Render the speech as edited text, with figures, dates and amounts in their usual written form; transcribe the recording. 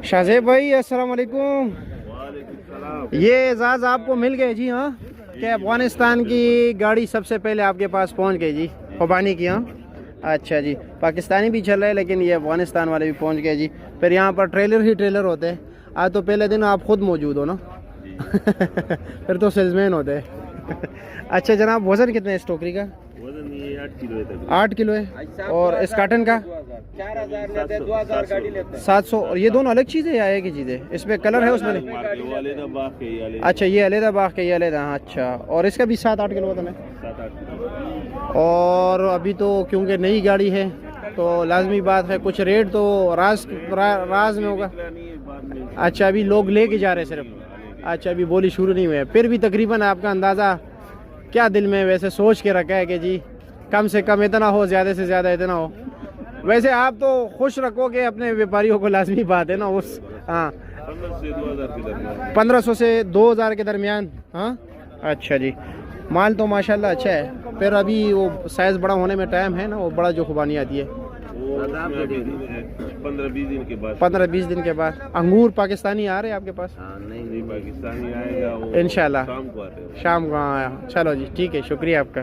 शाहजेब भाई अस्सलाम वालेकुम। ये एजाज़ आपको मिल गए जी। हाँ, कि अफ़गानिस्तान की गाड़ी सबसे पहले आपके पास पहुंच गई जी, खुबानी की। हाँ अच्छा जी, पाकिस्तानी भी चल रहे हैं लेकिन ये अफ़गानिस्तान वाले भी पहुंच गए जी। फिर यहाँ पर ट्रेलर ही ट्रेलर होते हैं। आज तो पहले दिन आप खुद मौजूद हो ना। फिर तो सेल्समैन होते हैं। अच्छा जनाब, वज़न कितना है इस टोकरी का? वजन ये 8 किलो है तक। 8 किलो है। और इस कार्टन का 700। और ये दोनों अलग चीज़ है या एक ही चीज़ है? इस पर कलर है उसमें? अच्छा ये अलहदा बाग के, ये अलहदा। हाँ अच्छा। और इसका भी 7-8 किलो वजन है। 7-8 किलो। और अभी तो क्योंकि नई गाड़ी है तो लाजमी बात है कुछ रेट तो राज में होगा। अच्छा अभी लोग लेके जा रहे हैं सिर्फ। अच्छा अभी बोली शुरू नहीं हुई है। फिर भी तकरीबन आपका अंदाज़ा क्या दिल में वैसे सोच के रखा है कि जी कम से कम इतना हो, ज़्यादा से ज़्यादा इतना हो? वैसे आप तो खुश रखोगे अपने व्यापारियों को, लाजमी बात है ना उस। हाँ 1500 से 2000 के दरमियान। हाँ अच्छा जी, माल तो माशाल्लाह अच्छा है। फिर अभी वो साइज़ बड़ा होने में टाइम है ना, वो बड़ा जो खुबानी आती है 15-20 दिन के बाद। 15-20 दिन के बाद। अंगूर पाकिस्तानी आ रहे हैं आपके पास? नहीं पाकिस्तानी आएगा वो इंशाल्लाह शाम को आते हैं। शाम को। हाँ चलो जी ठीक है, शुक्रिया आपका।